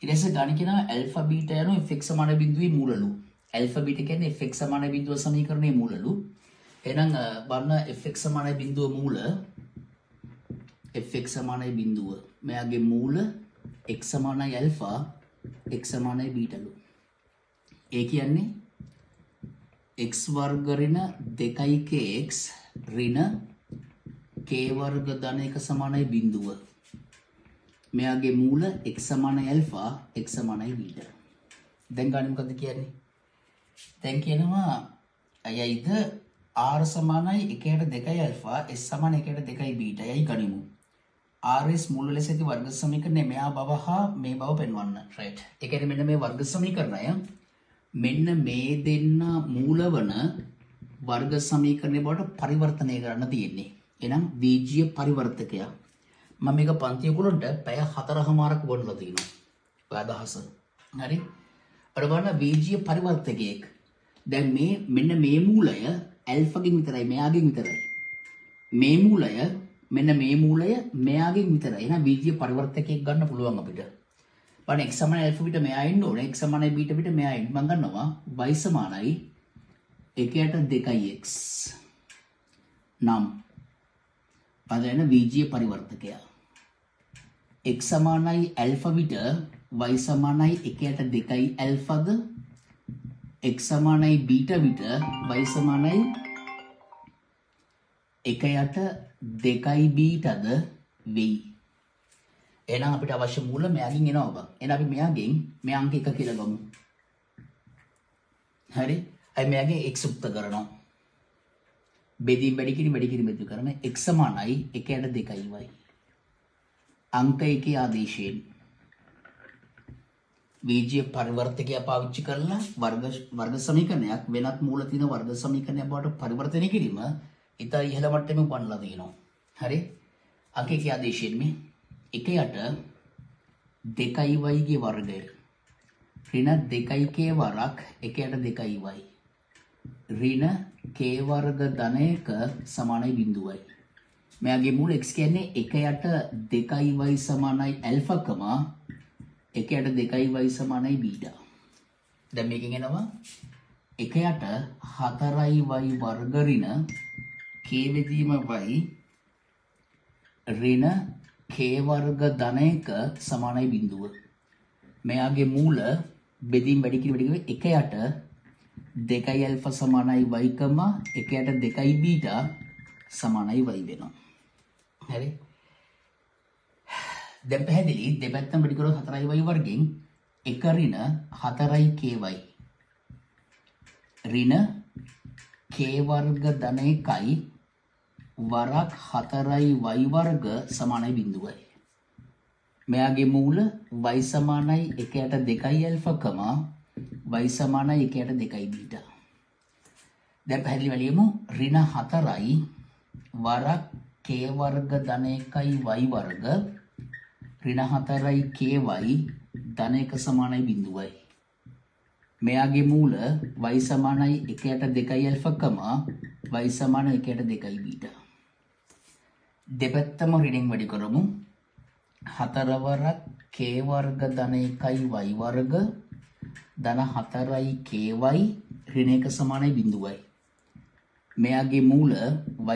ඊට පස්සේ ගන්න කියනවා ඇල්ෆා බීටා යන fx සමාන බිඳුවේ මූලලු. ඇල්ෆා බීටා කියන්නේ fx සමාන බිඳුව සමීකරණයේ මූලලු. එහෙනම් බලන්න fx සමාන බිඳුව මූල fx සමාන බිඳුව මෙයාගේ මූල x සමානයි ඇල්ෆා x සමානයි බීටලු. ඒ කියන්නේ x වර්ග ඍණ 2kx ඍණ k වර්ග ධන 1 සමානයි බිඳුව. මෙයාගේ මූල x සමානයි ඇල්ෆා x සමානයි බීටා. දැන් ගන්න මොකද කියන්නේ? දැන් කියනවා අයයිද r සමානයි 1/2 ඇල්ෆා s සමාන 1/2 බීටා. යයි ගනිමු. rs මූල ලෙස ඇති වර්ග සමීකරණය මෙහා බව හා මේ බව පෙන්වන්න. රයිට්. ඒ කියන්නේ මෙන්න මේ වර්ග සමීකරණය මෙන්න මේ දෙන්න මූලවන වර්ග සමීකරණය බවට පරිවර්තනය කරන්න තියෙන්නේ. එහෙනම් බීජීය පරිවර්තකය. මම මේක පන්ති ඔයගොල්ලන්ට පැය 4:00මාරක් වොන්ලා තිනවා. ඔය අදහස. හරි? අර බලන්න බීජීය පරිවර්තකයක්. දැන් මේ මෙන්න මේ මූලය ඇල්ෆාගෙන් විතරයි මෙයාගෙන් විතරයි. මේ මූලය මෙන්න මේ මූලය මෙයාගෙන් විතරයි. එහෙනම් බීජීය පරිවර්තකයක් ගන්න පුළුවන් අපිට. බලන්න x සමානයි ඇල්ෆා පිට මෙයා ඉන්න ඕනේ. x සමානයි බීටා පිට මෙයා ඉන්න. මම ගන්නවා y සමානයි 1/2x නම් පදයන බීජීය පරිවර්තකය. x සමානයි ඇල්ෆා විට y සමානයි 1/2 ඇල්ෆාද x සමානයි බීටා විට y සමානයි 1/2 බීටාද වෙයි. එහෙනම් අපිට අවශ්‍ය මූල මෙයාගෙන් එනවා බං. එහෙනම් අපි මෙයාගෙන් මේ අංක 1 කියලා ගමු. හරි? අය මෙයාගෙන් x උක්ත කරනවා. බෙදීම් වැඩි කිරීම බෙදු කරන x සමානයි 1/2y. අංක 1 ආදේශයෙන් බීජීය පරිවර්තකය පාවිච්චි කරලා වර්ග සමීකරණයක් වෙනත් මූල තියෙන වර්ග සමීකරණයක් බවට පරිවර්තනය කිරීම ඊට ඉහළ මට්ටමේ වන්නලා තියෙනවා. හරි? අංක 1 ආදේශයෙන් මේ 1/2y ගේ වර්ගය ඍණ 2k වරක් 1/2y ඍණ k වර්ග ධන 1 සමානයි බිඳුවයි. මෙයාගේ මූල x කියන්නේ 1/2y සමානයි ඇල්ෆා, 1/2y සමානයි බීටා. දැන් මේකෙන් එනවා 1/4y වර්ග ඍණ k වෙදීම y ඍණ k වර්ග ධන 1 සමානයි බිඳුව. මෙයාගේ මූල බෙදීම් වැඩි කිරීම 1/2 ඇල්ෆා සමානයි y, 1/2 බීටා සමානයි y වෙනවා. හරි? දැන් පැහැදිලි දෙපැත්තම වැඩි කරොත් 4y වර්ගෙන් 1 ඍණ 4ky ඍණ k වර්ග ධන 1යි වරක් 4y වර්ග සමානයි බිඳුවයි. මෙයාගේ මූල y සමානයි 1/2 ඇල්ෆා, y සමානයි 1/2 බීටා. දැන් පැහැදිලි වෙලියමු ඍණ 4යි වරක් k වර්ග ධන 1යි y වර්ග ඍණ 4යි ky ධන 1 සමානයි බිඳුවයි. මෙයාගේ මූල y සමානයි 1/2 ඇල්ෆා, y සමානයි 1/2 බීටා. දෙපැත්තම ඍණෙන් වැඩි කරමු. 4 වරක් k වර්ග ධන 1යි y වර්ග ධන 4යි ky ඍණ 1 සමානයි බිඳුවයි. මෙයාගේ මූල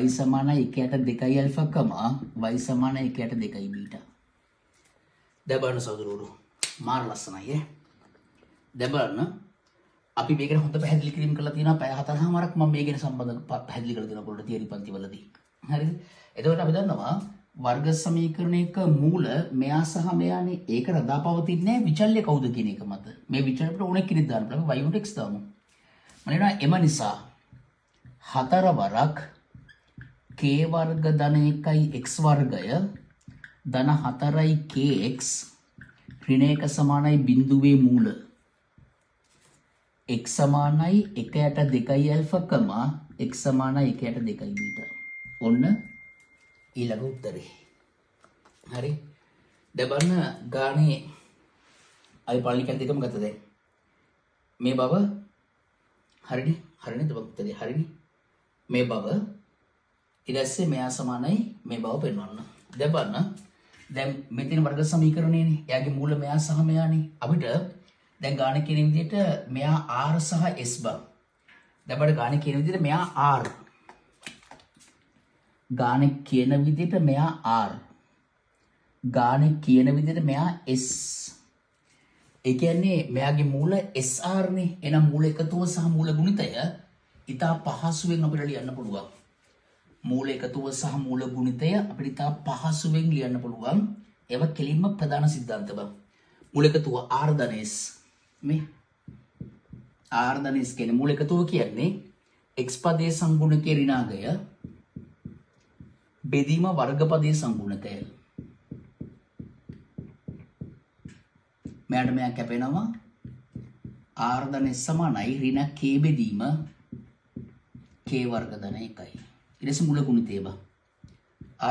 y සමානයි 1/2 ඇල්ෆා, y සමානයි 1/2 බීටා. දැන් බලන්න සහෝදරවරු මාර ලස්සනයි ඈ. දැන් බලන්න අපි මේක හොඳ පැහැදිලි කිරීම කරලා තියෙනවා පැය 4:00මාරක් මම මේ ගැන සම්බන්ධ පැහැදිලි කරලා දෙනවා පොඩ්ඩක් තියරි පන්ති වලදී. හරිද? එතකොට අපි දන්නවා වර්ග සමීකරණයක මූල මෙයා සහ මෙයානේ ඒක රඳාපවතින්නේ විචල්්‍ය කවුද කියන එක මත. මේ විචල්්‍ය අපිට ඕනෙක් කෙනෙක් දාන්න පුළුවන්. අපි y උන්ට x දාමු. මම කියනවා එම නිසා 4 වරක් k වර්ග ධන 1යි x වර්ගය ධන 4යි kx ඍණ 1 සමානයි බිඳුවේ මූල x සමානයි 1/2 ඇල්ෆා, x සමානයි 1/2 බීටා. ඔන්න ඊළඟ උත්තරේ. හරි? දැන් බලන්න ගානේ අයි පල්ලිකන් දෙකම ගත්ත දැන්. මේ බව හරිනේ? හරිනේ දෙක උත්තරේ හරිනේ? මේ බව ඊට පස්සේ මෙයා සමානයි මේ බව පෙන්වන්න. දැන් බලන්න දැන් මෙතන වර්ග සමීකරණයනේ. එයාගේ මූල මෙයා සහ මෙයානේ. අපිට දැන් ගාන කියන විදිහට මෙයා r සහ s බව. දැන් අපිට ගාන කියන විදිහට මෙයා r. ගාන කියන විදිහට මෙයා r. ගාන කියන විදිහට මෙයා s. ඒ කියන්නේ මෙයාගේ මූල SR නේ. එහෙනම් මූල එකතුව සහ මූල ගුණිතය ඉතා පහසුවෙන් අපිට ලියන්න පුළුවන්. මූල එකතුව සහ මූල ගුණිතය අපිට ඉතා පහසුවෙන් ලියන්න පුළුවන්. ඒවා කෙලින්ම ප්‍රධාන සිද්ධාන්ත බව. මූල එකතුව R ධන S මේ R ධන S කියන්නේ මූල එකතුව කියන්නේ x පදයේ සංගුණකයේ ඍණාගය බෙදීම වර්ග පදයේ සංගුණකය. මෙයාට මෙයා කැපෙනවා r ධන s සමානයි ඍණ k බෙදීම k වර්ග ධන 1යි. ඊට පස්සේ මුල ගුණිතය බා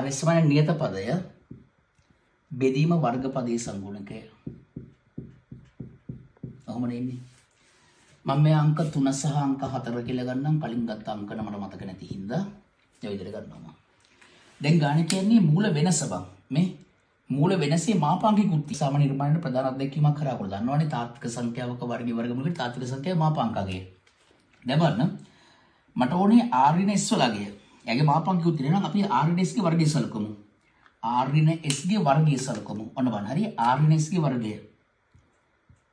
r s සමාන නියත පදය බෙදීම වර්ග පදයේ සංගුණකය. ඔහොම නෙන්නේ. මම මේ අංක 3 සහ අංක 4 කියලා ගන්නම්. කලින් ගත්ත අංක නම් මට මතක නැති හින්දා ඒ විදිහට ගන්නවා. දැන් ගාන කියන්නේ මූල වෙනස බං. මේ මූල වෙනසේ මාපාංකිකුත් සාමාන්‍ය නිර්මාණයට ප්‍රධාන අත්දැකීමක් කරා කොහොමද දන්නවනේ තාත්වික සංඛ්‍යාවක වර්ගයේ වර්ගමූලෙට තාත්වික සංඛ්‍යාව මාපාංකකය. දැන් බලන්න මට ඕනේ r ඍණ s වලගේ. එයාගේ මාපාංකිකුත් තියෙනවා නම් අපි r ඍණ s ගේ වර්ගය සලකමු. r ඍණ s ගේ වර්ගය සලකමු. ඔන්න බලන්න හරි r ඍණ s ගේ වර්ගය.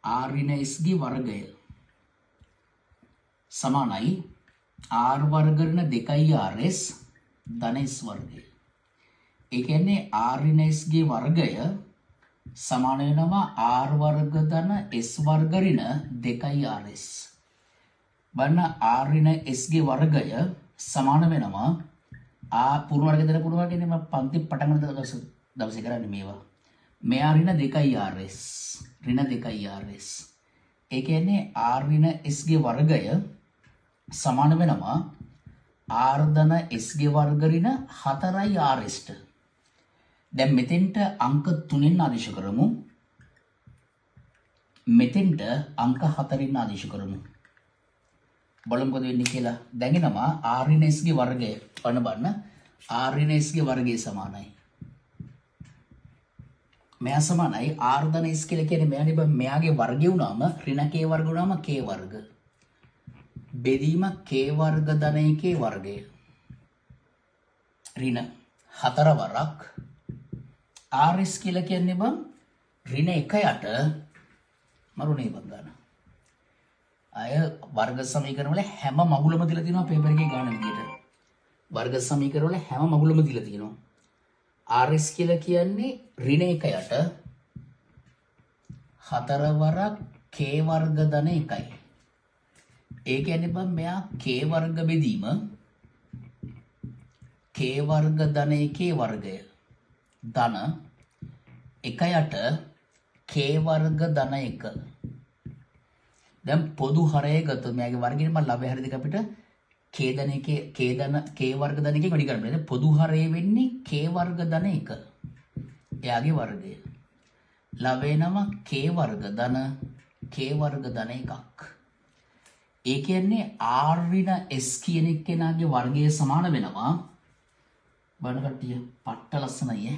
r ඍණ s ගේ වර්ගය සමානයි r වර්ග ඍණ 2rs ධන s වර්ගය. ඒ කියන්නේ r ඍණ s ගේ වර්ගය සමාන වෙනවා r වර්ග ධන s වර්ග ඍණ 2rs. බලන්න r ඍණ s ගේ වර්ගය සමාන වෙනවා පූර්ණ වර්ග ධන පූර්ණ වර්ග කියන්නේ මම පන්ති පටන් ගන්න දවසේ කරන්නේ මේවා. මෙයා ඍණ 2rs ඍණ 2rs. ඒ කියන්නේ r ඍණ s ගේ වර්ගය සමාන වෙනවා r ධන s ගේ වර්ග ඍණ 4rs ට. දැන් මෙතෙන්ට අංක 3ෙන් ආදේශ කරමු. මෙතෙන්ට අංක 4ෙන් ආදේශ කරමු. බලමු මොකද වෙන්නේ කියලා. දැන් එනවා r ඍණ s ගේ වර්ගය බලන්න r ඍණ s ගේ වර්ගය සමානයි. මෙයා සමානයි r ධන s කියලා කියන්නේ මෙයානේ මෙයාගේ වර්ගය වුණාම ඍණ k වර්ග වුණාම k වර්ග. බෙදීම k වර්ග ධන 1 වර්ගය. ඍණ 4 වරක් rs කියලා කියන්නේ බං ඍණ 1යට මරුනේ බං ගන්න. අය වර්ග සමීකරණ වල හැම මගුලම දීලා තියෙනවා පේපර් එකේ ගාන විදියට. වර්ග සමීකරණ වල හැම මගුලම දීලා තියෙනවා. rs කියලා කියන්නේ ඍණ 1යට 4 වරක් k වර්ග ධන 1යි. ඒ කියන්නේ බං මෙයා k වර්ග බෙදීම k වර්ග ධන 1 වර්ගය ධන 1යට k වර්ග ධන 1. දැන් පොදු හරය ගත්තොත් මෙයාගේ වර්ගයෙන් මම ලබය හරියද අපිට k ධන 1 k වර්ග ධන 1 වැඩි කරන්න බෑ. පොදු හරය වෙන්නේ k වර්ග ධන 1. එයාගේ වර්ගය. ලබය නම k වර්ග ධන k වර්ග ධන 1ක්. ඒ කියන්නේ r ඍණ s කියන එක්කෙනාගේ වර්ගය සමාන වෙනවා. බලන්න කට්ටිය පට්ට ලස්සනයි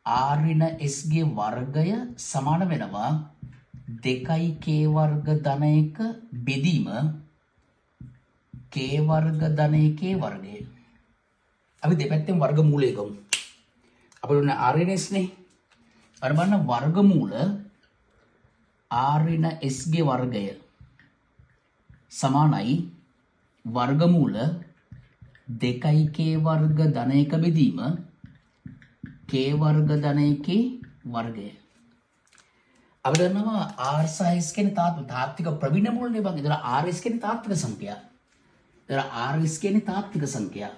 r ඍණ s ගේ වර්ගය සමාන වෙනවා 2k වර්ග ධන 1 බෙදීම k වර්ග ධන 1 වර්ගය. අපි දෙපැත්තෙන් වර්ගමූලය ගමු. අපිට උන r ඍණ s නේ. අර බලන්න වර්ගමූල r ඍණ s ගේ වර්ගය සමානයි වර්ගමූල 2k වර්ග ධන 1 බෙදීම k වර්ග ධන 1 වර්ගය. අපි දන්නවා r සහ s කියන්නේ තාත්වික ප්‍රවිණ මූලනේ බං. ඒතර rs කියන්නේ තාත්වික සංඛ්‍යා. ඒතර rs කියන්නේ තාත්වික සංඛ්‍යා.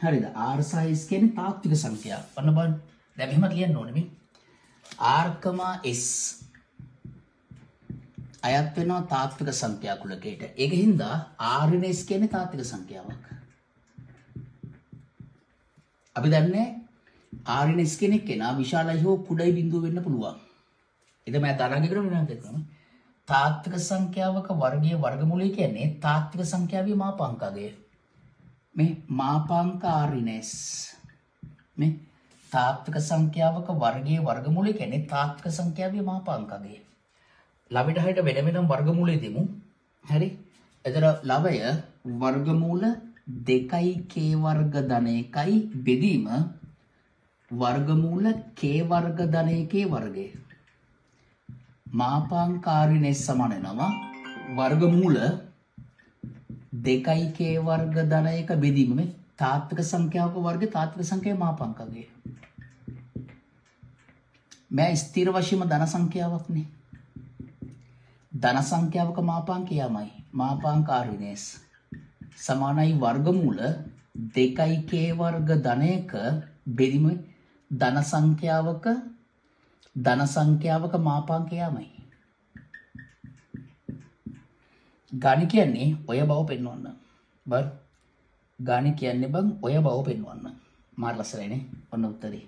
හරිද? r සහ s කියන්නේ තාත්වික සංඛ්‍යා. ඔන්න බලන්න. දැන් මෙහෙම කියන්න ඕනේ මේ r, s අයත් වෙනවා තාත්වික සංඛ්‍යා කුලකයට. ඒක හින්දා r ඍණ s කියන්නේ තාත්වික සංඛ්‍යාවක්. අපි දන්නේ r ඍණ s කෙනෙක් කෙනා විශාලයි හෝ කුඩයි බිඳුව වෙන්න පුළුවන්. ඒක මම තරංග කරන වෙනත් එකක්. තාත්වික සංඛ්‍යාවක වර්ගයේ වර්ගමූලය කියන්නේ තාත්වික සංඛ්‍යාවේ මාපාංකය. මේ මාපාංක r ඍණ s මේ තාත්වික සංඛ්‍යාවක වර්ගයේ වර්ගමූලය කියන්නේ තාත්වික සංඛ්‍යාවේ මාපාංකය. ලවයට හරියට වෙන වෙනම වර්ගමූලය දෙමු. හරි. එතන ලවය වර්ගමූල 2k වර්ග ධන 1යි බෙදීම වර්ගමූල k වර්ග ධන 1 වර්ගය. මාපාංකාරිනේ සමාන වෙනවා වර්ගමූල 2k වර්ග ධන 1 බෙදීම මේ තාත්වික සංඛ්‍යාවක වර්ග තාත්වික සංඛ්‍යාවේ මාපාංකය. මේ ස්ථිර වශයෙන්ම ධන සංඛ්‍යාවක් නේ. ධන සංඛ්‍යාවක මාපාංකයමයි මාපාංකාරිනේස් සමානයි වර්ගමූල 2k වර්ග ධන 1 බෙදීම ධන සංඛ්‍යාවක මාපාංකයමයි. ගාණි කියන්නේ ඔය බව පෙන්වන්න. බර ගාණි කියන්නේ බං ඔය බව පෙන්වන්න. මාර ලස්සනයිනේ. ඔන්න උත්තරේ.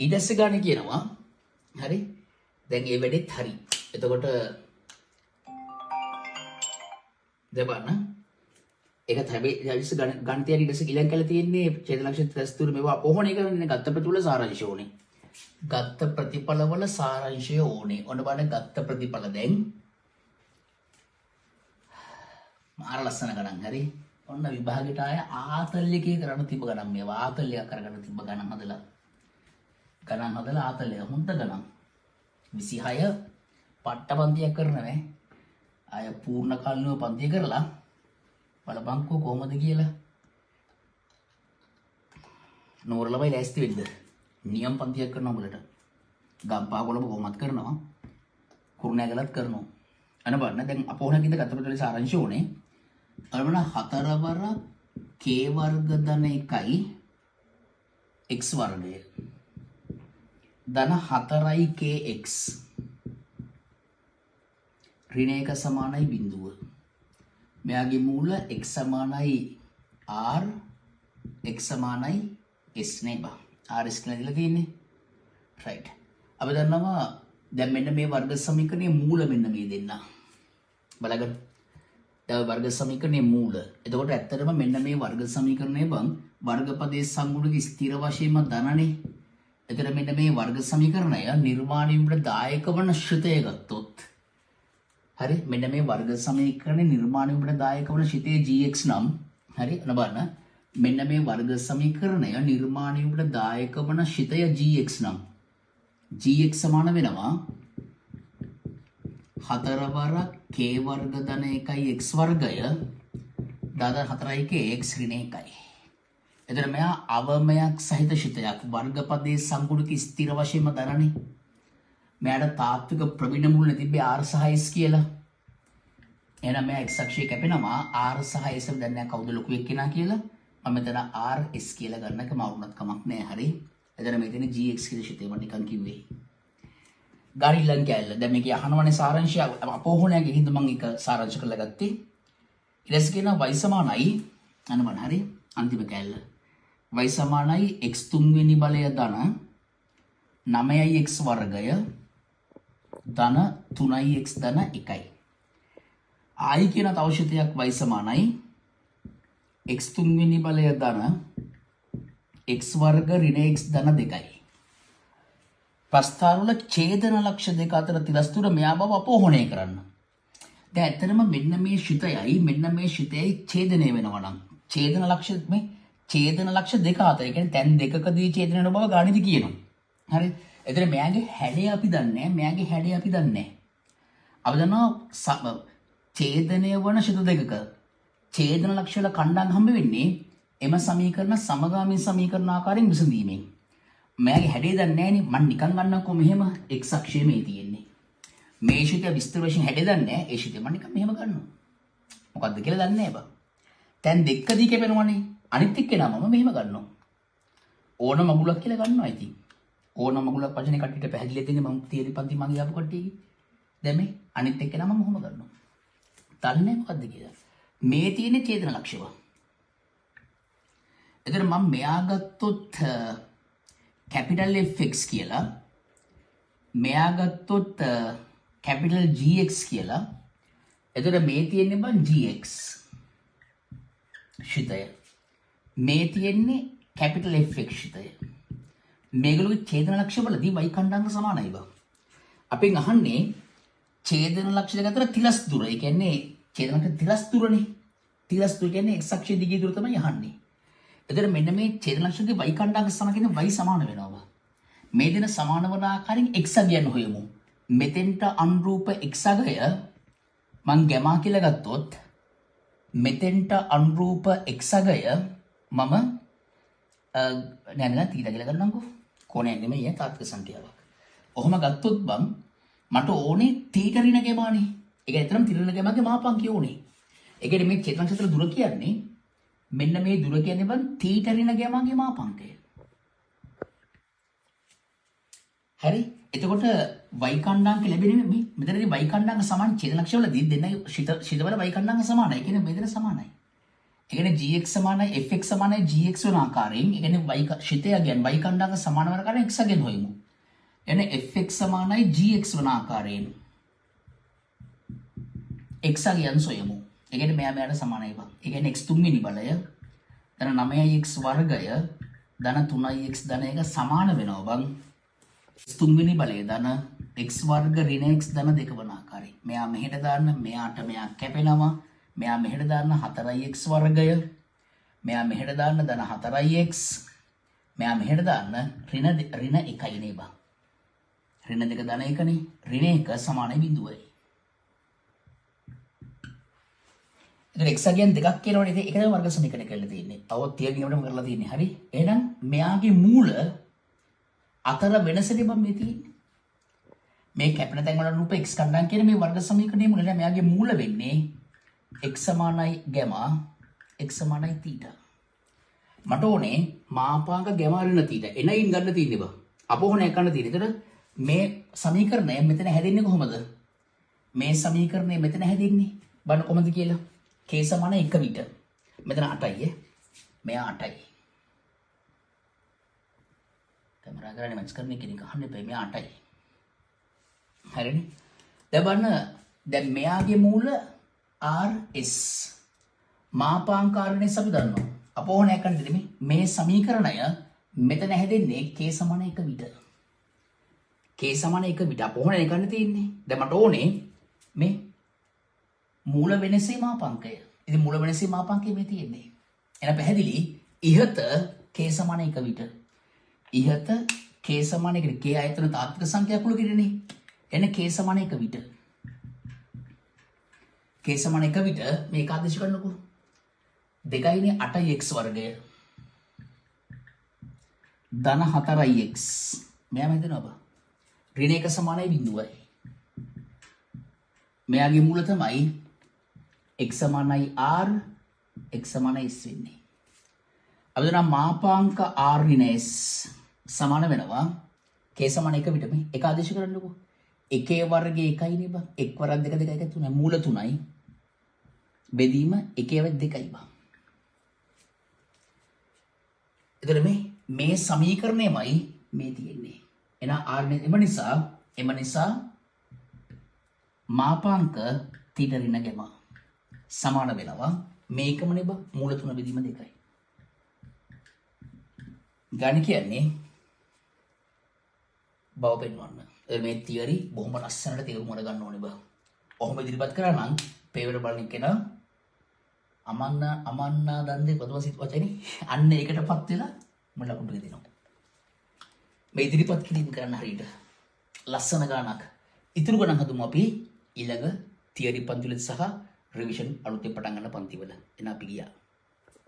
ඊදස්ස ගාණි කියනවා. හරි. දැන් ඒ වෙලෙත් හරි. එතකොට දෙබන්න ඒක හැබැයි ගණිතය ඊට පස්සේ ඊළඟ කළ තියෙන්නේ චේතනලක්ෂණ 33 මේවා අපෝහණය කරන්නේ ගත්ත ප්‍රතිඵල සාරාංශය ඕනේ. ගත්ත ප්‍රතිඵලවල සාරාංශය ඕනේ. ඔන්න බලන්න ගත්ත ප්‍රතිඵල දැන් මාර ලස්සන ගණන් හරි. ඔන්න විභාගෙට ආය ආතල් එකේ කරන්න තිබ්බ ගණන් මේවා ආතල් එක කරගන්න තිබ්බ ගණන් හදලා ආතල් එක හොඳ ගණන් 26 පට්ට පන්තියක් කරනනේ. අය පූර්ණ කාලිනව පන්තිය කරලා බලපංකෝ කොහමද කියලා. නෝර ළමයි ලෑස්ති වෙන්න. නියම් පන්තියක් කරනවා උඹලට. ගම්පහ කොළඹ කොහොමත් කරනවා. කුරුණෑගලත් කරනවා. අන බලන්න දැන් අපෝහණකින්ද ගත ප්‍රතිඵල සාරාංශය ඕනේ. අරමන 4 වර k වර්ග ධන 1යි x වර්ගය. ධන 4යි kx ඍණ 1 සමානයි බිඳුව. මෙයාගේ මූල x සමානයි r x සමානයි s නේ බා. r s කියලා දීලා තියෙන්නේ. රයිට්. අපි දන්නවා දැන් මෙන්න මේ වර්ග සමීකරණයේ මූල මෙන්න මේ දෙන්න. බලගන්න. දැන් වර්ග සමීකරණයේ මූල. එතකොට ඇත්තටම මෙන්න මේ වර්ග සමීකරණය බං වර්ගපදයේ සංගුණක ස්ථිර වශයෙන්ම ධනනේ. එතකොට මෙන්න මේ වර්ග සමීකරණය නිර්මාණය වීමට දායක වන ශ්‍රිතය ගත්තොත් හරි මෙන්න මේ වර්ග සමීකරණේ නිර්මාණය වීමට දායක වන ශ්‍රිතය gx නම් හරි අන බලන්න මෙන්න මේ වර්ග සමීකරණය නිර්මාණය වීමට දායක වන ශ්‍රිතය gx නම් gx සමාන වෙනවා 4 වර k වර්ග ධන 1යි x වර්ගය දාද 4යි k x ඍණ 1යි. එතන මෙයා අවමයක් සහිත ශ්‍රිතයක් වර්ගපදයේ සංගුණක ස්ථිර වශයෙන්ම දරන්නේ. මෙයාට තාත්වික ප්‍රවිණ මුල් නැතිබේ r සහ s කියලා. එහෙනම් මෙයා x අක්ෂයේ කැපෙනවා r සහ s දැන් නෑ කවුද ලොකු එක්කෙනා කියලා. මම මෙතන r s කියලා ගන්න එක මවුනත් කමක් නෑ හරි. එතන මෙතන gx කියලා ශ්‍රිතේ මම නිකන් කිව්වේ. ගාරිලන් කැල්ල. දැන් මේකේ අහනවනේ සාරාංශය අපෝහණයගේ හින්දා මම ඒක සාරාංශ කරලා ගත්තේ. ඊට පස්සේ කියනවා y සමානයි අනවන හරි අන්තිම කැල්ල. y සමානයි x තුන්වෙනි බලය ධන 9යි x වර්ගය ධන 3යි x ධන 1යි. ආයි කියන තව ශ්‍රිතයක් y සමානයි x තුන්වෙනි බලය ධන x වර්ග ඍණ x ධන 2යි. ප්‍රස්ථාර වල ඡේදන ලක්ෂ දෙක අතර තිරස්තුර මෙයා බව අපෝහණය කරන්න. දැන් ඇත්තටම මෙන්න මේ ශ්‍රිතයයි මෙන්න මේ ශ්‍රිතයයි ඡේදනය වෙනවා නම් ඡේදන ලක්ෂ මේ ඡේදන ලක්ෂ දෙක අතර ඒ කියන්නේ තැන් දෙකකදී ඡේදනය වෙන බව ගණිත කියනවා. හරි. එතන මෙයාගේ හැඩය අපි දන්නේ මෙයාගේ හැඩය අපි දන්නේ. අපි දන්නවා ඡේදනය වන ශ්‍රිත දෙකක ඡේදන ලක්ෂ වල කණ්ඩායම් හම්බ වෙන්නේ එම සමීකරණ සමගාමී සමීකරණ ආකාරයෙන් විසඳීමෙන්. මෙයාගේ හැඩය දන්නේ නැහනේ මම නිකන් ගන්නකො මෙහෙම x අක්ෂයේ මේ තියෙන්නේ. මේ ශ්‍රිතය විස්තර වශයෙන් හැඩය දන්නේ නැහැ. ඒ ශ්‍රිතය මම නිකන් මෙහෙම ගන්නවා. මොකද්ද කියලා දන්නේ නැහැ බා. දැන් දෙකදී කැපෙනවනේ. අනිත් එක්කෙනා මම මෙහෙම ගන්නවා. ඕන මගුලක් කියලා ගන්නවා ඉතින්. ඕන මගුලක් වචනේ කට්ටියට පැහැදිලි දෙන්නේ මම තියරි පන්ති මගේ ආපු කට්ටියගේ. දැන් මේ අනිත් එක්කෙනා මම කොහොම ගන්නවා. දන්නේ මොකද්ද කියලා. මේ තියෙන්නේ ඡේදන ලක්ෂව. එතන මම මෙයා ගත්තොත් capital Fx කියලා මෙයා ගත්තොත් capital Gx කියලා. එතකොට මේ තියෙන්නේ බං Gx ශ්‍රිතය. මේ තියෙන්නේ capital Fx ශ්‍රිතය. මේගොල්ලෝගේ ඡේදන ලක්ෂ්‍යවලදී y කණ්ඩාංග සමානයි බං. අපෙන් අහන්නේ ඡේදන ලක්ෂ්‍ය දෙක අතර තිරස් දුර. ඒ කියන්නේ ඡේදන ලක්ෂ්‍ය තිරස් දුරනේ. තිරස් දුර කියන්නේ x අක්ෂයේ දිගේ දුර තමයි අහන්නේ. එතකොට මෙන්න මේ ඡේදන ලක්ෂ්‍යයේ y කණ්ඩාංග සම කියන්නේ y සමාන වෙනවා. මේ දෙන සමාන වන ආකාරයෙන් x අගයන් හොයමු. මෙතෙන්ට අනුරූප x අගය මං ගැමා කියලා ගත්තොත් මෙතෙන්ට අනුරූප x අගය මම නෑ තීටා කියලා ගන්නම්කෝ. කෝණයක් නෙමෙයි තාත්වික සංඛ්‍යාවක්. ඔහොම ගත්තොත් බං මට ඕනේ තීටා ඍණ ගැමානේ. ඒක ඇත්තටම තිරණ ගැමාගේ මාපංකය ඕනේ. ඒ කියන්නේ මේ ඡේදන ලක්ෂ්‍ය දුර කියන්නේ මෙන්න මේ දුර කියන්නේ බං තීටා ඍණ ගැමාගේ මාපංකය. හරි. එතකොට y කණ්ඩාංක ලැබෙන්නේ මේ මෙතනදී y කණ්ඩාංක සමාන ඡේදන ලක්ෂ්‍යවලදී දෙන්නගේ ශිතවල y කණ්ඩාංක සමානයි. ඒ කියන්නේ මෙතන සමානයි. ඒ කියන්නේ gx සමානයි fx සමානයි gx වන ආකාරයෙන් ඒ කියන්නේ y ශිතය කියන්නේ y කණ්ඩාංක සමාන වන ආකාරයෙන් x අගෙන් හොයමු. එන්නේ fx සමානයි gx වන ආකාරයෙන් x අගයන් සොයමු. ඒ කියන්නේ මෙයාට සමානයි බං. ඒ කියන්නේ x තුන්වෙනි බලය ධන 9x වර්ගය ධන 3x ධන 1 සමාන වෙනවා බං. තුන්වෙනි බලය ධන x වර්ග ඍණ x ධන 2 වන ආකාරයෙන්. මෙයා මෙහෙට දාන්න මෙයාට මෙයා කැපෙනවා. මෙයා මෙහෙට දාන්න 4x වර්ගය. මෙයා මෙහෙට දාන්න ධන 4x. මෙයා මෙහෙට දාන්න ඍණ 1යි නේ බං. ඍණ 2 ධන 1නේ. ඍණ 1 සමානයි බිඳුවයි. එතන x අගයන් දෙකක් කියනවනේ. ඒක තමයි වර්ග සමීකරණය කරලා තියෙන්නේ. අවොත් තියන නියමටම කරලා තියෙන්නේ. හරි. එහෙනම් මෙයාගේ මූල අතර වෙනසනේ මම මේ තියෙන්නේ. මේ කැපෙන තැන් වල රූප x කණ්ඩායම් කියන මේ වර්ග සමීකරණයේ මුල නෑ. මෙයාගේ මූල වෙන්නේ x සමානයි ගැමා x සමානයි තීටා. මට ඕනේ මාපාංක ගැමා ඍණ තීටා. එනයින් ගන්න තියෙන්නේ බා. අපෝහණය කරන්න තියෙන්නේ. ඒතර මේ සමීකරණය මෙතන හැදෙන්නේ කොහොමද? මේ සමීකරණය මෙතන හැදෙන්නේ බලන්න කොහොමද කියලා. k සමාන 1 විට. මෙතන 8යි. මෙයා 8යි. කැමරා කරන්නේ මැච් කරන කෙනෙක් අහන්න එපා. මෙයා 8යි. හරිනේ. දැන් බලන්න දැන් මෙයාගේ මූල rs මාපාංකාරණේ අපි දන්නවා. අපෝහණය කරන්න දෙමි. මේ සමීකරණය මෙතන හැදෙන්නේ k සමාන 1 විට. k සමාන 1 විට අපෝහණය කරන්න තියෙන්නේ. දැන් මට ඕනේ මේ මූල වෙනසේ මාපාංකය. ඉතින් මූල වෙනසේ මාපාංකය මේ තියෙන්නේ. එහෙනම් පැහැදිලි ඉහත k සමාන 1 විට. ඉහත k සමාන 1 k ආයතන තාත්වික සංඛ්‍යා කුල කිරනේ. එන්න k සමාන 1 විට. k සමාන 1 විට මේක ආදේශ කරනකො 2යිනේ 8x වර්ගය ධන 4x මෙයා මෙතන ඔබ ඍණ 1 සමානයි බිඳුවයි. මෙයාගේ මූල තමයි x සමානයි r x සමානයි s වෙන්නේ. අපි දන්නා මාපාංක r ඍණ s සමාන වෙනවා k සමාන 1 විට මේ එක ආදේශ කරන්නකො. 1 වර්ගයේ 1යි නේ බං. 1 වරක් 2 2 1 3 මූල 3යි. බෙදීම 1 වත් 2යි බං. එතකොට මේ සමීකරණයමයි මේ තියෙන්නේ. එහෙනම් r එම නිසා මාපාංක තීටා ඍණ ගැමා සමාන වෙනවා මේකමනේ බං මූල 3 බෙදීම 2යි. ගණ කියන්නේ බව පෙන්වන්න. මේ තියරි බොහොම ලස්සනට තේරුම් ගන්න ඕනේ බං. ඔහොම ඉදිරිපත් කරා නම් පේවර බලන කෙනා අමන්නා දන්නේ පොතම සිත් වචනේ අන්න ඒකටපත් වෙලා මම ලකුණු ටික දෙනවා. මේ ඉදිරිපත් කිරීම කරන්න හරියට ලස්සන ගානක් ඉතුරු ගණන් හදුමු අපි ඊළඟ තියරි පන්තිවල සහ රිවිෂන් අලුතෙන් පටන් ගන්න පන්තිවල. එන අපි ගියා.